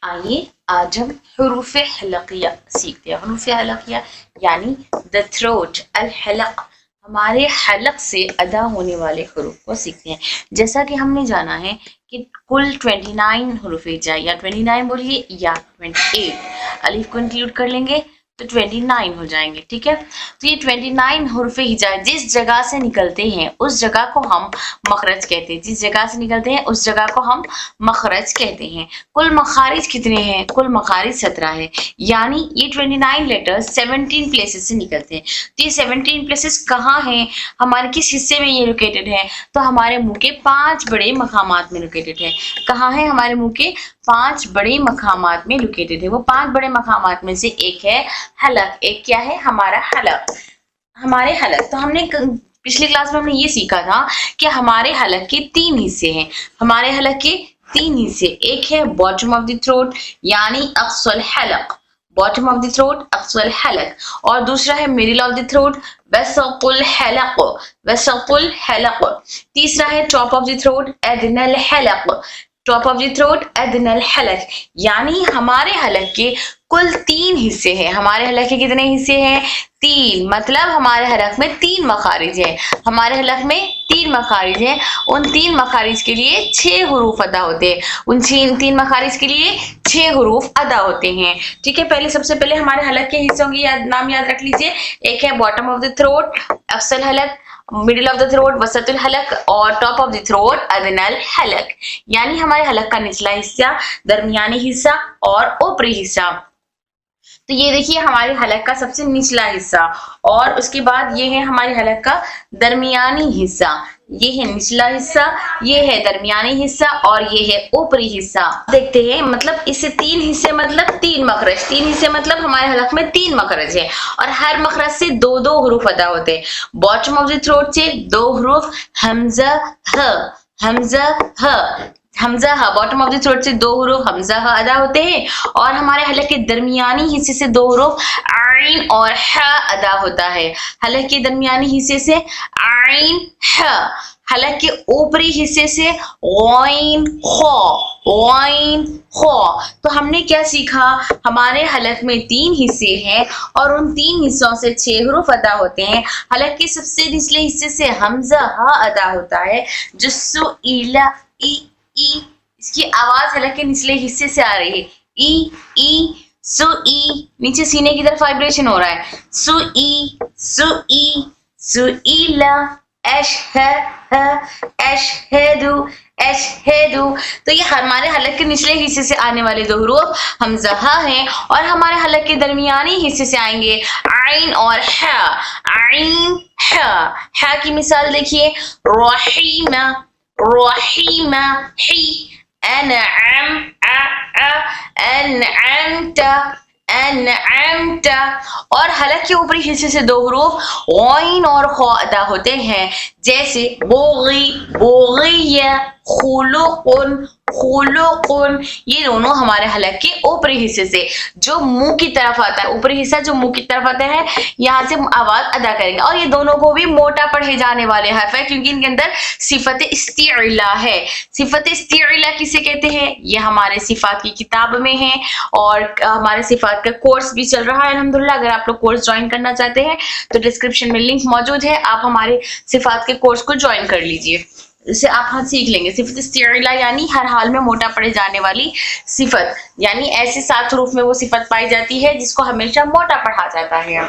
आइए आज हम हुरूफ हलकिया सीखते हैं। हुरूफ हलकिया यानी द थ्रोट, अल हलक, हमारे हलक से अदा होने वाले हुरूफ को सीखते हैं। जैसा कि हमने जाना है कि कुल 29 हुरूफ हिजा या 29 बोलिए या 28, अलिफ को इंक्लूड कर लेंगे तो 29 हो जाएंगे। ठीक है, तो ये 29 हुरूफ हिजा जिस जगह से निकलते हैं उस जगह को हम मखरज कहते हैं। जिस जगह से निकलते हैं उस जगह को हम मखरज कहते हैं। कुल मखारिज कितने हैं? कुल मखारिज 17 है, यानी ये 29 लेटर्स 17 प्लेसेस से निकलते हैं। तो ये 17 प्लेसेस कहाँ हैं? हमारे किस हिस्से में ये लोकेटेड है? तो हमारे मुंह के 5 बड़े मकामात में लोकेटेड है। कहाँ है? हमारे मुंह के 5 बड़े मकामात में लोकेटेड है। वो 5 बड़े मकामात में से एक है हलक। एक क्या है? हमारा हलक। हमारे हलक, तो हमने पिछली क्लास में हमने ये सीखा था कि हमारे हलक के 3 हिस्से हैं। हमारे हलक के 3 हिस्से, एक है बॉटम ऑफ द थ्रोट यानी अक्सुल हलक, बॉटम ऑफ द थ्रोट अक्सुल हलक, और दूसरा है मिडिल ऑफ द थ्रोट वसतुल हलक, वसतुल हलक। तीसरा है टॉप ऑफ द थ्रोट एडनल हलक, टॉप ऑफ द थ्रोट एडनल हलक। यानी हमारे हलक के कुल 3 हिस्से हैं। हमारे हलक के कितने हिस्से हैं? 3, मतलब हमारे हलक में 3 मखारिज है। हमारे हलक में 3 मखारिज है। उन 3 मखारिज के लिए 6 हुरूफ अदा होते हैं। उन 3 मखारिज के लिए 6 हुरूफ अदा होते हैं। ठीक है, पहले सबसे पहले हमारे हलक के हिस्सों की नाम याद रख लीजिए। एक है बॉटम ऑफ द थ्रोट अक्सुल हलक, मिडिल ऑफ द थ्रोट वसतुल हलक, और टॉप ऑफ द थ्रोट अदनल हलक। यानी हमारे हलक का निचला हिस्सा, दरमियानी हिस्सा और ऊपरी हिस्सा। तो ये देखिए हमारे हलक का सबसे निचला हिस्सा, और उसके बाद ये है हमारे हलक का दरमियानी हिस्सा। ये है निचला हिस्सा, ये है दरमियानी हिस्सा और ये है ऊपरी हिस्सा। देखते हैं, मतलब इससे 3 हिस्से मतलब 3 मखरज, 3 हिस्से मतलब हमारे हलक में 3 मखरज है, और हर मखरज से 2-2 हुरूफ अदा होते हैं। बॉटम ऑफ द थ्रोट से 2 हुरूफ हमजा ह, हमजा ह, हमजा ह, बॉटम ऑफ द थ्रोट से 2 हुरूफ हमजा ह अदा होते हैं, और हमारे हलक के दरमियानी हिस्से से 2 हुरूफ आइन और ह अदा होता है। हलक के दरमियानी हिस्से से आइन ह, हलक के ऊपरी हिस्से से गौइन खौ, गौइन खौ। तो हमने क्या सीखा? हमारे हलक में 3 हिस्से हैं और उन 3 हिस्सों से 6 हुरूफ अदा होते हैं। हलक के सबसे निचले हिस्से से हमजा ह अदा होता है, जो सुइला ई, इसकी आवाज हलक के निचले हिस्से से आ रही है। ई ई सुई, नीचे सीने की तरफ वाइब्रेशन हो रहा है। सुई सुई सुईला, अशहदु अशहदु। तो ये हमारे हलक के निचले हिस्से से आने वाले 2 हुरूफ हमजा हैं, और हमारे हलक के दरमियानी हिस्से से आएंगे आइन और ह। आइन ह की मिसाल देखिए, रहीमा, रहीमा ही, अनअम अनअमता, अनअमता। और हलक के ऊपरी हिस्से से 2 हुरूफ गौइन और खौ अदा होते हैं, जैसे बोगी, बोगिया, खुलुकुन, खुलुकुन। ये दोनों हमारे हलक के ऊपरी हिस्से से जो मुंह की तरफ आता है, ऊपरी हिस्सा जो मुंह की तरफ आता है, यहाँ से आवाज अदा करेंगे। और ये दोनों को भी मोटा पढ़े जाने वाले हर्फ है, क्योंकि इनके अंदर सिफत इस्तिला है। सिफत इस्तिला किसे कहते हैं? ये हमारे सिफात की किताब में है, और हमारे सिफात का कोर्स भी चल रहा है अल्हम्दुलिल्लाह। अगर आप लोग कोर्स ज्वाइन करना चाहते हैं तो डिस्क्रिप्शन में लिंक मौजूद है, आप हमारे सिफात के कोर्स को ज्वाइन कर लीजिए, इससे आप हाँ सीख लेंगे। सिफत इस्तिला यानी हर हाल में मोटा पड़े जाने वाली सिफत, यानी ऐसे 7 हुरूफ में वो सिफत पाई जाती है जिसको हमेशा मोटा पढ़ा जाता है।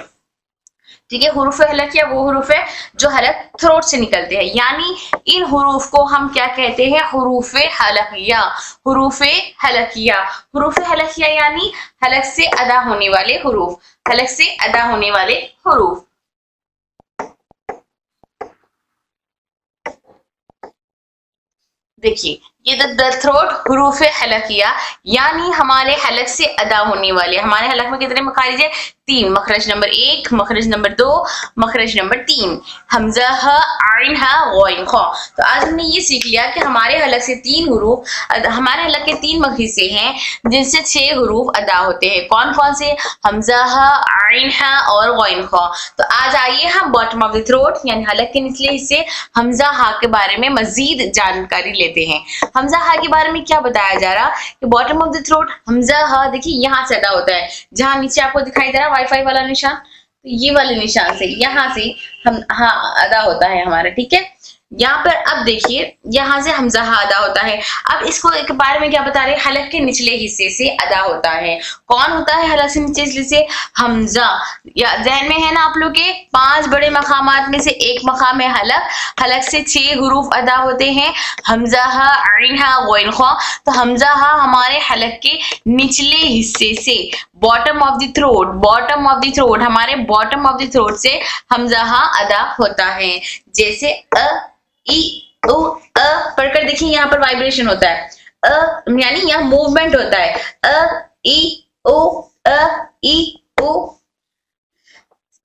ठीक है, हुरूफ हलकिया वो हुरूफ है जो हलक थ्रोट से निकलते हैं, यानी इन हुरूफ को हम क्या कहते हैं? हुरूफ हलकिया, हुरूफ हलकिया। हुरूफ हलकिया यानी हलक से अदा होने वाले हुरूफ, हलक से अदा होने वाले हुरूफ। देखिए ये द थ्रोट हुरूफ हलकिया, यानी हमारे हलक से अदा होने वाले। हमारे हलक में कितने मखारिज है? 3, मखरज नंबर 1, मखरज नंबर 2, मखरज नंबर 3, हमजा ह, आइन ह, गौइन खौ। तो आज हमने ये सीख लिया कि हमारे हलक से 3 हुरूफ, हमारे हलक के 3 हिस्से हैं जिनसे 6 हुरूफ अदा होते हैं। कौन कौन से? हमजा ह, आइन ह और गौइन खौ। तो आज आइए हम बॉटम ऑफ द थ्रोट यानी हलक के निचले हिस्से हमजा ह के बारे में मजीद जानकारी लेते हैं। हमजा हा के बारे में क्या बताया जा रहा कि bottom of the throat Hamza हा देखिए यहाँ से अदा होता है, जहां नीचे आपको दिखाई दे रहा वाईफाई वाला निशान, तो ये वाले निशान से यहाँ से हम हा अदा होता है हमारा, ठीक है। यहाँ पर अब देखिए यहाँ से हमजा हा अदा होता है। अब इसको एक बारे में क्या बता रहे हैं, हलक के निचले हिस्से से अदा होता है। कौन होता है हलक से निचले हिस्से से? हमजा। या ज़हन में है ना आप लोग के 5 बड़े मकामात में से एक मकाम है हलक। हलक से 6 हुरूफ अदा होते हैं, हमजा हा, आइन हा, गौन खा। तो हमजा हा हमारे हलक के निचले हिस्से से, bottom of the throat, bottom of the throat, हमारे बॉटम ऑफ द थ्रोट से हमजा हा अदा होता है। जैसे अ, ई, ओ, अ पढ़कर देखिए यहाँ पर वाइब्रेशन होता है, यानी यहाँ मूवमेंट होता है, अ, ई, ओ, अ, ई, ओ।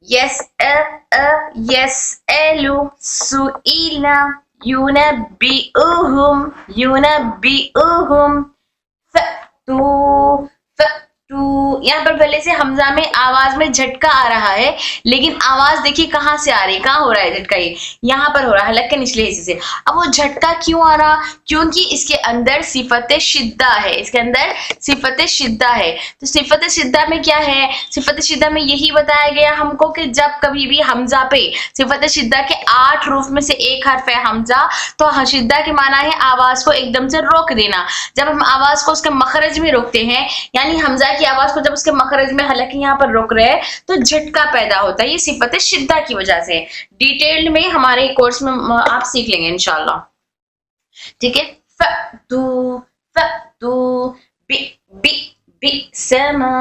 Yes yes एलु सुइला युनब्बिउहुम फतू फतू। यहाँ पर पहले से हमजा में आवाज में झटका आ रहा है, लेकिन आवाज देखिए कहाँ से आ रही है, कहाँ हो रहा है झटका, ये यहाँ पर हो रहा है हलक के निचले हिस्से से। अब वो झटका क्यों आ रहा? क्योंकि इसके अंदर सिफत शिद्दा है, इसके अंदर सिफत शिद्दा है। तो सिफत शिद्दा में क्या है? सिफत शिद्दा में यही बताया गया हमको कि जब कभी भी हमजा पे, सिफत शिद्दा के 8 रूफ में से एक हर्फ है हमजा, तो शिद्दा के माना है आवाज को एकदम से रोक देना। जब हम आवाज को उसके मखरज में रोकते हैं, यानी हमजा की आवाज को जब उसके मखरज में हालांकि यहाँ पर रोक रहे हैं, तो झटका पैदा होता है, ये सिफत शिद्दा की वजह से। डिटेल्ड में हमारे कोर्स में आप सीख लेंगे इंशाल्लाह, ठीक है। फतू फतू बि बि बि समा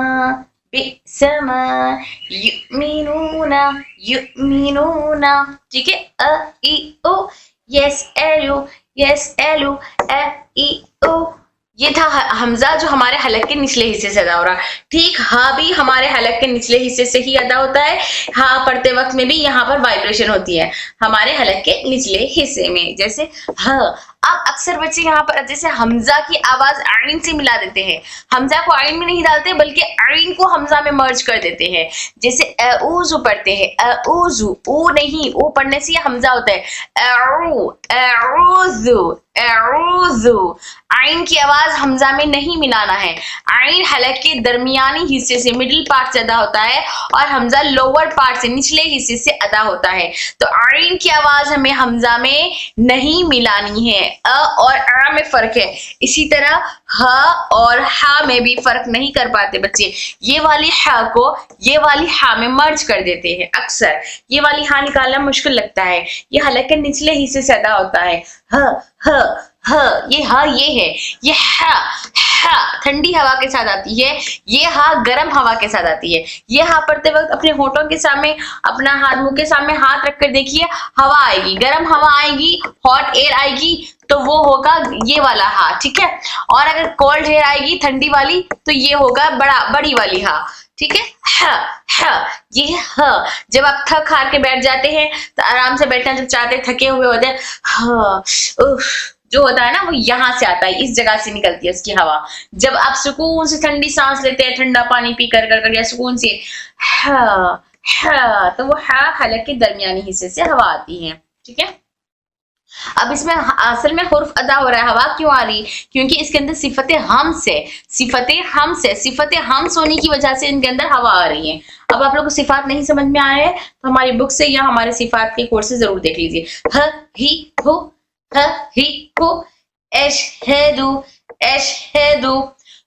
युमिनूना युमिनूना, ठीक है। अ ई ओ यस एलु अ ई ओ। ये था हमजा जो हमारे हलक के निचले हिस्से से अदा हो रहा। ठीक हा भी हमारे हलक के निचले हिस्से से ही अदा होता है। हा पढ़ते वक्त में भी यहाँ पर वाइब्रेशन होती है हमारे हलक के निचले हिस्से में, जैसे ह। अब अक्सर बच्चे यहाँ पर जैसे हमजा की आवाज आइन से मिला देते हैं, हमजा को आइन में नहीं डालते बल्कि आइन को हमजा में मर्ज कर देते हैं। जैसे अऊज़ु पढ़ते हैं, अऊज़ु, ऊ नहीं, ऊ पढ़ने से ये हमजा होता है, अऊज़ु अऊज़ु। आइन की आवाज हमजा में नहीं मिलाना है। आइन हलक के दरमियानी हिस्से से, मिडिल पार्ट से अदा होता है और हमजा लोअर पार्ट से, निचले हिस्से से अदा होता है। तो आइन की आवाज हमें हमजा में नहीं मिलानी है। अ और आ में फर्क है, इसी तरह ह और हा में भी फर्क नहीं कर पाते बच्चे। ये वाली हा को ये वाली हा में मर्ज कर देते हैं। अक्सर ये वाली हा निकालना मुश्किल लगता है। ये हलक के निचले हिस्से से अदा होता है। ह ह ह, ये हा ये है, ये हा ठंडी हवा के साथ आती है, ये हा गर्म हवा के साथ आती है। ये हा पढ़ते वक्त अपने होठों के सामने, अपना हाथ मुंह के सामने हाथ रख कर देखिए, हवा आएगी, गर्म हवा आएगी, हॉट एयर आएगी, तो वो होगा ये वाला हा, ठीक है। और अगर कोल्ड एयर आएगी, ठंडी वाली, तो ये होगा बड़ी वाली हा, ठीक है। ये ह। जब आप थक हार के बैठ जाते हैं तो आराम से बैठना जब चाहते हैं, थके हुए होते हैं, जो होता है ना वो यहाँ से आता है, इस जगह से निकलती है उसकी हवा। जब आप सुकून से ठंडी सांस लेते हैं, ठंडा पानी पी कर या सुकून से तो वो हलक के दरमियानी हिस्से से हवा आती है, ठीक है। अब इसमें असल में हुर्फ अदा हो रहा है, हवा क्यों आ रही? क्योंकि इसके अंदर सिफत हम्स होने की वजह से इनके अंदर हवा आ रही है। अब आप लोग को सिफात नहीं समझ में आ रहे हैं तो हमारी बुक से या हमारे सिफात के कोर्स से जरूर देख लीजिए। ह ही हो अशहदु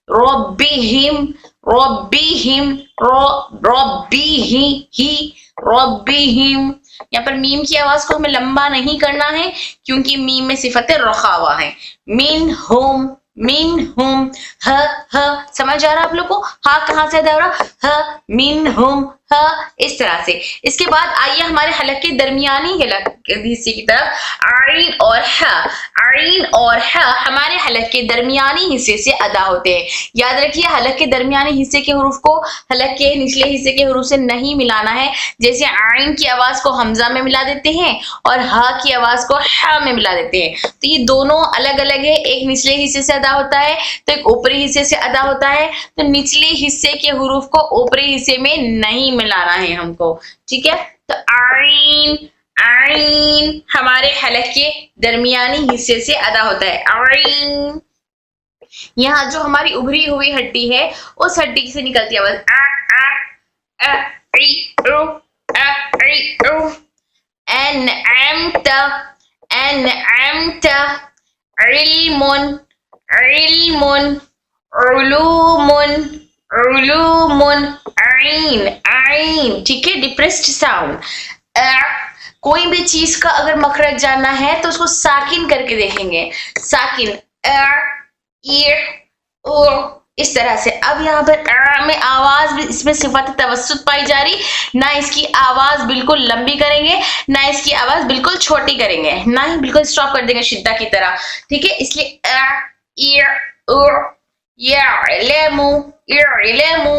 रब्बिहिम रब्बिहिम। यहाँ पर मीम की आवाज को हमें लंबा नहीं करना है क्योंकि मीम में सिफत रखावा है। मिन होम समझ आ रहा है आप लोग को? हा कहाँ से अदा हो रहा? ह मिन होम, इस तरह से। इसके बाद आइए हमारे हलक के दरमियानी हिस्से की तरफ। आइन और ह हमारे हलक के दरमियानी हिस्से से अदा होते हैं। याद रखिए हलक के दरमियानी हिस्से के हुरूफ को हलक के निचले हिस्से के हुरूफ से नहीं मिलाना है। जैसे आइन की आवाज को हमजा में मिला देते हैं और हा की आवाज को ह में मिला देते हैं, तो ये दोनों अलग अलग है। एक निचले हिस्से से अदा होता है तो एक ऊपरी हिस्से से अदा होता है। तो निचले हिस्से के हुरूफ को ऊपरी हिस्से में नहीं मिलाना है हमको, ठीक है। तो आइन आइन हमारे हलक के दरमियानी हिस्से से अदा होता है। आइन। यहाँ जो हमारी उभरी हुई हड्डी है उस हड्डी से निकलती है आवाज आ आ ई उ ई उ। अनअमता अनअमता इल्मुन इल्मुन उलूमुन उलूमुन आइन आइन। ठीक है, डिप्रेस्ड साउंड। कोई भी चीज का अगर मखरज जानना है तो उसको साकिन करके देखेंगे। साकिन इस तरह से। अब यहाँ पर में आवाज भी, इसमें सिफत तवस्सुत पाई जा रही, ना इसकी आवाज बिल्कुल लंबी करेंगे ना इसकी आवाज बिल्कुल छोटी करेंगे, ना ही बिल्कुल स्टॉप कर देंगे शिद्दा की तरह। ठीक है, इसलिए यअलमु यअलमु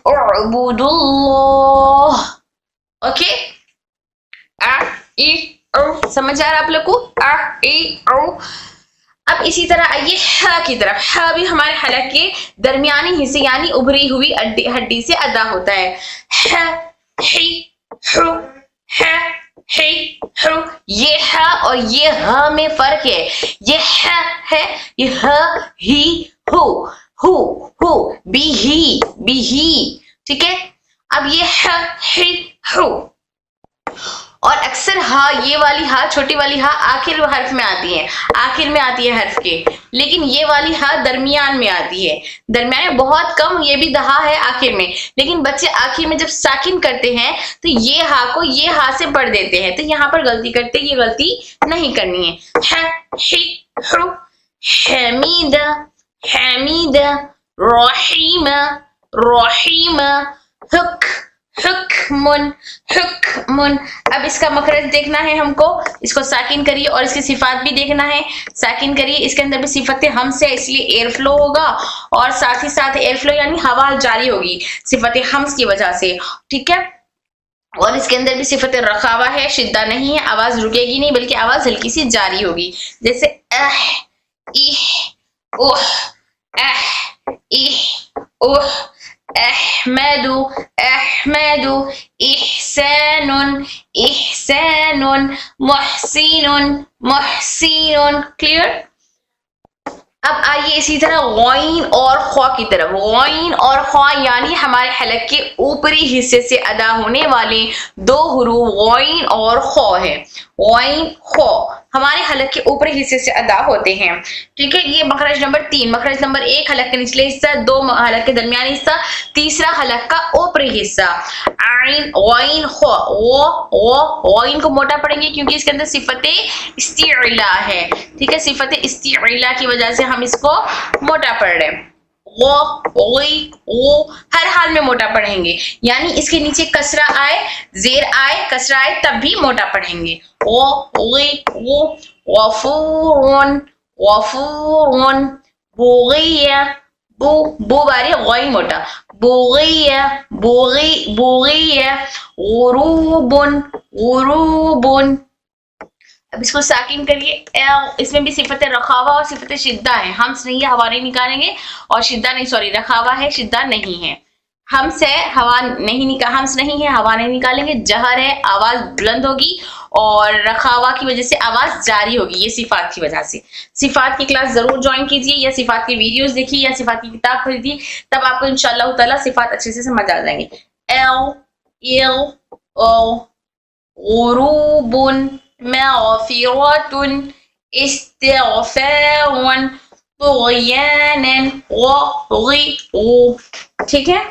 उअबुदुल्लाह। ओके, समझ आ रहा आप लोग को? अब इसी तरह आइए ह की तरफ। ह भी हमारे हलक के दरमियानी हिस्से यानी उभरी हुई हड्डी से अदा होता है। ह ही हु ह ही हु। ये ह और ये ह में फर्क है। ये ह है, ये ह ही हु बी ही। ठीक है, अब ये ह ही हु। और अक्सर हा, ये वाली हा, छोटी वाली हा आखिर हर्फ में आती है, आखिर में आती है हर्फ के, लेकिन ये वाली हा दरमियान में आती है। दरमियान में बहुत कम, ये भी दहा है आखिर में, लेकिन बच्चे आखिर में जब साकिन करते हैं तो ये हा को ये हा से पढ़ देते हैं, तो यहाँ पर गलती करते, ये गलती नहीं करनी है। ही हु हमीदा हमीदा रहीमा रहीमा हुक हुक्मुन हुक्मुन। अब इसका मखरज देखना है हमको, इसको साकिन करिए और इसकी सिफात भी देखना है। साकिन करिए, इसके अंदर भी सिफत हमस है इसलिए एयर फ्लो होगा, और साथ ही साथ एयर फ्लो यानी हवा जारी होगी सिफत हमस की वजह से। ठीक है, और इसके अंदर भी सिफत रखावा है, शिद्दा नहीं है, आवाज रुकेगी नहीं बल्कि आवाज हल्की सी जारी होगी, जैसे अह इह उह अह इह उह अहमदु अहमदु इहसानुन इहसानुन मुहसिनुन मुहसिनुन। क्लियर? अब आइए इसी तरह गौइन और ख्वा की तरफ। गौइन और ख्वा यानी हमारे हलक के ऊपरी हिस्से से अदा होने वाले दो हुरूफ गौइन और ख्वा है। गौइन ख्वा हमारे हलक के ऊपरी हिस्से से अदा होते हैं। ठीक है, ये मखरज नंबर 3। मखरज नंबर 1 हलक का निचले हिस्सा, 2 हलक के दरमियानी हिस्सा, तीसरा हलक का ऊपरी हिस्सा। आइन गौइन ख्वा। गौइन को मोटा पढ़ेंगे क्योंकि इसके अंदर सिफत इस्तिला है। ठीक है, सिफत इस्तिला की वजह से हम इसको मोटा पढ़ रहे हैं। वो हर हाल में मोटा पढ़ेंगे, यानी इसके नीचे कसरा आए, जेर आए, कसरा आए तब भी मोटा पढ़ेंगे। वो वफूरुन वफूरुन बुगिया बो बारी गौइन मोटा, बुगिया बुगिया गुरूबुन गुरूबुन। अब इसको साकिन करिए। इसमें भी सिफत रखावा और सिफत शिद्दा है। हमस नहीं है, हवा नहीं निकालेंगे, और शिद्दा नहीं, सॉरी रखावा है, शिद्दा नहीं है। हमस है, हवा नहीं हमस नहीं है, हवा नहीं निकालेंगे। जहर है, आवाज बुलंद होगी, और रखावा की वजह से आवाज जारी होगी, ये सिफात की वजह से। सिफात की क्लास जरूर ज्वाइन कीजिए, या सिफात की वीडियोस देखिए, या सिफात की किताब खरीदिए, तब आपको इंशाअल्लाह ताला सिफात अच्छे से समझ आ जाएंगे। एल गुरूबुन मग़फ़िरतुन इस्तिग़फ़ारुन तुग़यानन वग़िउ। ठीक है,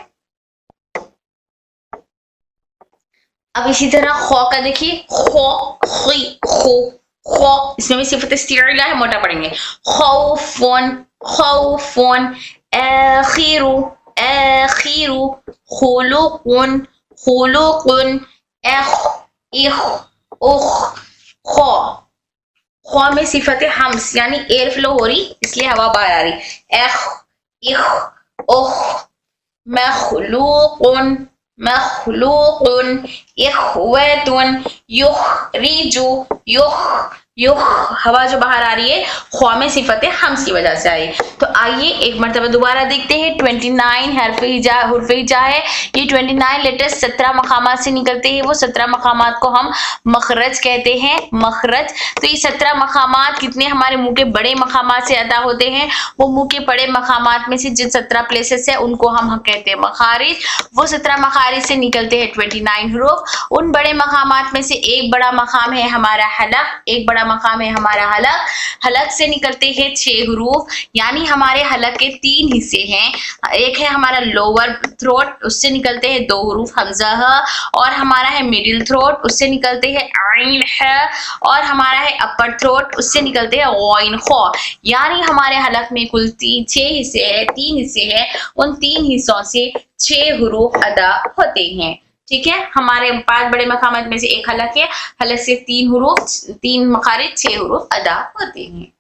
अब इसी तरह ख्वा का देखिए। खो खी खो खो, इसमें भी सिफत इस्तिला है, मोटा पढ़ेंगे। खौफुन खौफुन आखिरु आखिरु खुलुकुन खुलुकुन इख इख उख। ख्वा में सिफत हमस यानी एयर फ्लो हो रही, इसलिए हवा बाहर आ रही। एख इख उख मखलूकुन मखलूकुन इख्वतुन युखरिजु युख यो हवा जो बाहर आ रही है ख्वा में सिफत हम्स की वजह से आ रही है। तो आइए एक मरतबा दोबारा देखते हैं। 29 हरफ हिजा है, ये 29 लेटर्स 17 मकामात से निकलते हैं। वो 17 मकामात को हम मखरज कहते हैं, मखरज। तो ये 17 मकामात कितने हमारे मुंह के बड़े मकामात से अदा होते हैं, वो मुंह के बड़े मकामात में से जिन 17 प्लेसेस है उनको हम कहते हैं मखारिज। वो 17 मखारिज से निकलते हैं 29 हरूफ। उन बड़े मकामात में से एक बड़ा मकाम है हमारा हलक, एक बड़ा मकाम है हमारा हलक। हलक से निकलते हैं 6 हरूफ, यानी हमारे हलक के 3 हिस्से हैं। एक है हमारा लोअर थ्रोट, उससे निकलते हैं 2 हरूफ हमजा ह, और हमारा है मिडिल थ्रोट, उससे निकलते हैं आइन है, और हमारा है अपर थ्रोट, उससे निकलते हैं गौइन खौ। यानी हमारे हलक में कुल 6 हिस्से है, 3 हिस्से है। उन 3 हिस्सों से 6 हरूफ अदा होते हैं। ठीक है, हमारे 5 बड़े मकामात में से एक हलक है, हलक से 3 हरूफ, 3 मखारिज 6 हरूफ अदा होते हैं।